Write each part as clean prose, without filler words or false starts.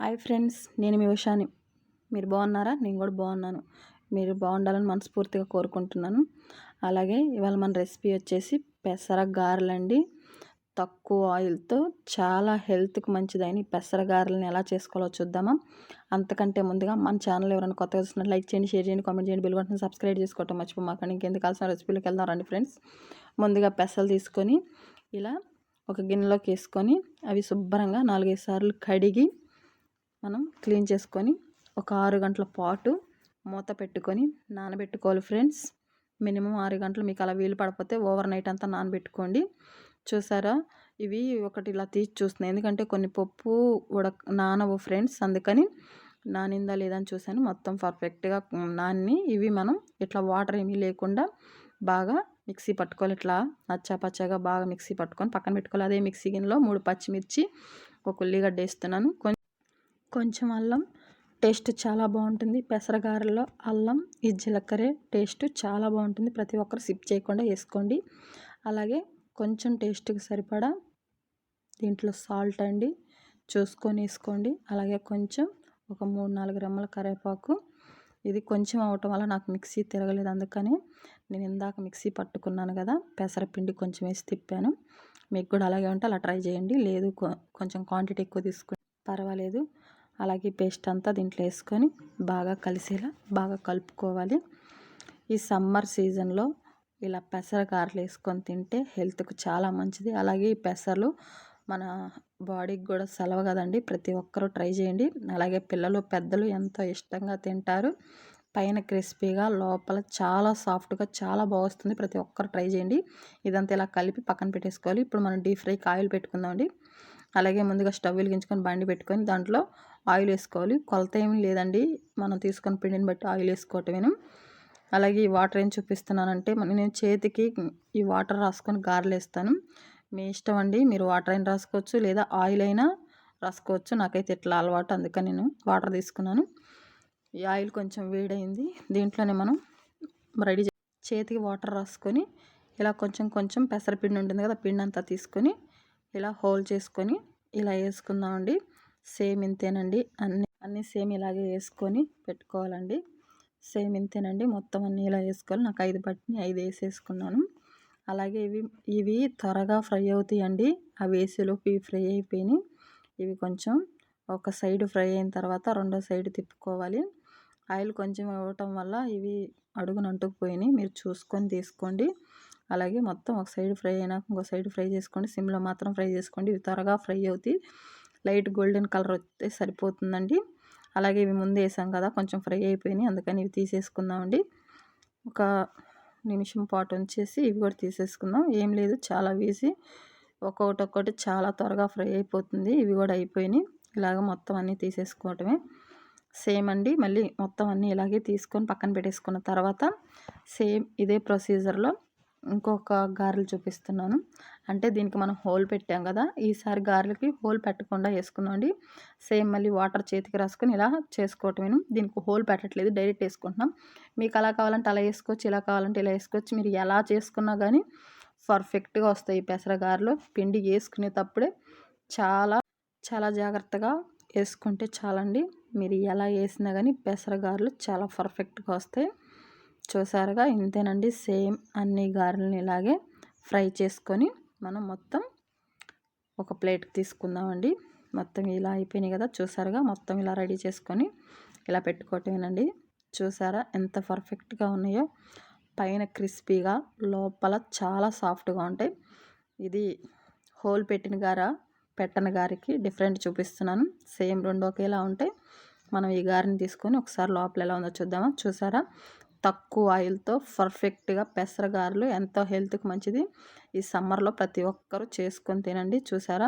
Hi friends, నేను మీ ఉషాని. మీరు బాగున్నారా? నేను కూడా బాగున్నాను. మీరు బాగుండాలని మనస్ఫూర్తిగా కోరుకుంటున్నాను. అలాగే ఇవాళ మన రెసిపీ వచ్చేసి పెసర గారెలండి. తక్కువ ఆయిల్తో చాలా హెల్త్కి మంచిదైన పెసర గారెలను ఎలా చేసుకోవాలో చూద్దామా. అంతకంటే ముందుగా మన ఛానల్ ఎవరైనా కొత్తగా చూస్తున్నట్టు లైక్ చేయండి, షేర్ చేయండి, కామెంట్ చేయండి, బెల్ బటన్ సబ్స్క్రైబ్ చేసుకోవటం మర్చిపోమాకండి. ఇంకెందుకు కావాల్సిన రెసిపీలోకి వెళ్దాం రండి ఫ్రెండ్స్. ముందుగా పెసలు తీసుకొని ఇలా ఒక గిన్నెలోకి వేసుకొని అవి శుభ్రంగా 4-5 సార్లు కడిగి మనం క్లీన్ చేసుకొని ఒక 6 గంటల పాటు మూత పెట్టుకొని నానబెట్టుకోవాలి ఫ్రెండ్స్. మినిమం 6 గంటలు. మీకు అలా వీలు పడకపోతే ఓవర్ నైట్ అంతా నానబెట్టుకోండి. చూసారా, ఇవి ఒకటి ఇలా తీసి చూస్తున్నాయి, ఎందుకంటే కొన్ని పప్పు నానవు ఫ్రెండ్స్, అందుకని నానిందా లేదా అని చూశాను. మొత్తం పర్ఫెక్ట్గా నాని ఇవి మనం ఇట్లా వాటర్ ఏమీ లేకుండా బాగా మిక్సీ పట్టుకోవాలి. ఇట్లా పచ్చగా బాగా మిక్సీ పట్టుకొని పక్కన పెట్టుకోవాలి. అదే మిక్సీ గిన్నెలో 3 పచ్చిమిర్చి, ఒక ఉల్లిగడ్డ వేస్తున్నాను. కొంచెం అల్లం. టేస్ట్ చాలా బాగుంటుంది. పెసరగారెలో అల్లం, ఈ జీలకర్ర టేస్ట్ చాలా బాగుంటుంది. ప్రతి ఒక్కరు సిప్ చేయకుండా వేసుకోండి. అలాగే కొంచెం టేస్ట్కి సరిపడా దీంట్లో సాల్ట్ అండి చూసుకొని వేసుకోండి. అలాగే కొంచెం ఒక 3-4 రెమ్మల కరివేపాకు. ఇది కొంచెం అవటం వల్ల నాకు మిక్సీ తిరగలేదు, అందుకని నేను ఇందాక మిక్సీ పట్టుకున్నాను కదా, పెసరపిండి కొంచెం వేసి తిప్పాను. మీకు కూడా అలాగే ఉంటే అలా ట్రై చేయండి. లేదు కొంచెం క్వాంటిటీ ఎక్కువ తీసుకుని పర్వాలేదు. అలాగే పేస్ట్ అంతా దీంట్లో వేసుకొని బాగా కలిసేలా బాగా కలుపుకోవాలి. ఈ సమ్మర్ సీజన్లో ఇలా పెసర గారెలు వేసుకొని తింటే హెల్త్కు చాలా మంచిది. అలాగే ఈ పెసర్లు మన బాడీకి కూడా సెలవు కదండి, ప్రతి ఒక్కరూ ట్రై చేయండి. అలాగే పిల్లలు పెద్దలు ఎంతో ఇష్టంగా తింటారు. పైన క్రిస్పీగా, లోపల చాలా సాఫ్ట్గా చాలా బాగుంటుంది. ప్రతి ఒక్కరు ట్రై చేయండి. ఇదంతా ఇలా కలిపి పక్కన పెట్టేసుకోవాలి. ఇప్పుడు మనం డీప్ ఫ్రైకి ఆయిల్ పెట్టుకుందామండి. అలాగే ముందుగా స్టవ్ వెలిగించుకొని బండి పెట్టుకొని దాంట్లో ఆయిల్ వేసుకోవాలి. కొలత ఏమీ లేదండి, మనం తీసుకొని పిండిని బట్టి ఆయిల్ వేసుకోవటమేను. అలాగే ఈ వాటర్ ఏం చూపిస్తున్నానంటే, నేను చేతికి ఈ వాటర్ రాసుకొని గారెలు వేస్తాను. మీ ఇష్టం అండి, మీరు వాటర్ అయినా రాసుకోవచ్చు లేదా ఆయిల్ అయినా రాసుకోవచ్చు. నాకైతే ఇట్లా అలవాటు, అందుకని నేను వాటర్ తీసుకున్నాను. ఈ ఆయిల్ కొంచెం వేడైంది, దీంట్లోనే మనం రెడీ చేతికి వాటర్ రాసుకొని ఇలా కొంచెం పెసరపిండి ఉంటుంది కదా, పిండి అంతా తీసుకొని ఇలా హోల్ చేసుకొని ఇలా వేసుకుందామండి. సేమ్ ఇంతేనండి, అన్నీ సేమ్ ఇలాగే వేసుకొని పెట్టుకోవాలండి. సేమ్ ఇంతేనండి, మొత్తం అన్నీ ఇలా వేసుకోవాలి. నాకు 5 పట్టిని 5 వేసేసుకున్నాను. అలాగే ఇవి త్వరగా ఫ్రై అవుతాయండి. ఆ వేసేలోపు ఇవి ఫ్రై అయిపోయినాయి. ఇవి కొంచెం ఒక సైడ్ ఫ్రై అయిన తర్వాత రెండో సైడ్ తిప్పుకోవాలి. ఆయిల్ కొంచెం ఇవ్వటం వల్ల ఇవి అడుగున అంటుకుపోయినాయి, మీరు చూసుకొని తీసుకోండి. అలాగే మొత్తం ఒక సైడ్ ఫ్రై అయినాక ఇంకో సైడ్ ఫ్రై చేసుకోండి. సిమ్లో మాత్రం ఫ్రై చేసుకోండి. ఇవి త్వరగా ఫ్రై అవుతాయి. లైట్ గోల్డెన్ కలర్ వస్తే సరిపోతుందండి. అలాగే ఇవి ముందు వేసాం కదా, కొంచెం ఫ్రై అయిపోయినాయి, అందుకని ఇవి తీసేసుకుందామండి. ఒక నిమిషం పాటు ఉంచేసి ఇవి కూడా తీసేసుకుందాం. ఏం లేదు, చాలా ఈజీ. ఒక్కొక్కటి చాలా త్వరగా ఫ్రై అయిపోతుంది. ఇవి కూడా అయిపోయినాయి. ఇలాగ మొత్తం అన్నీ తీసేసుకోవటమే. సేమ్ అండి, మళ్ళీ మొత్తం అన్నీ ఇలాగే తీసుకొని పక్కన పెట్టేసుకున్న తర్వాత సేమ్ ఇదే ప్రొసీజర్లో ఇంకొక గారెలు చూపిస్తున్నాను. అంటే దీనికి మనం హోల్ పెట్టాం కదా, ఈసారి గారెలకి హోల్ పెట్టకుండా వేసుకున్నాండి. సేమ్ మళ్ళీ వాటర్ చేతికి రాసుకొని ఇలా చేసుకోవటమేను. దీనికి హోల్ పెట్టట్లేదు, డైరెక్ట్ వేసుకుంటున్నాం. మీకు అలా కావాలంటే అలా వేసుకోవచ్చు, ఇలా కావాలంటే ఇలా వేసుకోవచ్చు. మీరు ఎలా చేసుకున్నా కానీ పర్ఫెక్ట్గా వస్తాయి పెసర గారెలు. పిండి వేసుకునేటప్పుడే చాలా జాగ్రత్తగా వేసుకుంటే చాలండి. మీరు ఎలా వేసినా కానీ పెసర గారెలు చాలా పర్ఫెక్ట్గా వస్తాయి. చూసారుగా, ఇంతేనండి. సేమ్ అన్ని గారెలను ఇలాగే ఫ్రై చేసుకొని మనం మొత్తం ఒక ప్లేట్కి తీసుకుందామండి. మొత్తం ఇలా అయిపోయినాయి కదా, చూసారుగా, మొత్తం ఇలా రెడీ చేసుకొని ఇలా పెట్టుకోవటమేనండి. చూసారా ఎంత పర్ఫెక్ట్గా ఉన్నాయో. పైన క్రిస్పీగా, లోపల చాలా సాఫ్ట్గా ఉంటాయి. ఇది హోల్ పెట్టని గారికి డిఫరెంట్ చూపిస్తున్నాను. సేమ్ రెండు ఒకేలా ఉంటాయి. మనం ఈ గారిని తీసుకొని ఒకసారి లోపల ఎలా ఉందో చూద్దామా. చూసారా, తక్కువ ఆయిల్తో పర్ఫెక్ట్గా పెసర గారెలు ఎంతో హెల్త్కి మంచిది. ఈ సమ్మర్లో ప్రతి ఒక్కరూ చేసుకొని తినండి. చూసారా,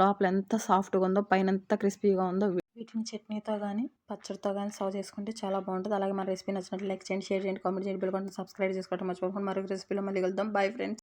లోపల ఎంత సాఫ్ట్గా ఉందో, పైన ఎంత క్రిస్పీగా ఉందో. వీటిని చట్నీతో కానీ పచ్చడితో కానీ సర్వ్ చేసుకుంటే చాలా బాగుంటుంది. అలాగే మన రెసిపీ నచ్చినట్లు లైక్ చేయండి, షేర్ చేయండి, కామెంట్ చేయండి, బెల్ బటన్ సబ్స్క్రైబ్ చేసుకోవడం మర్చిపోకుండా మరొక రెసిపీలో మళ్ళీ వెళ్దాం. Bye friends.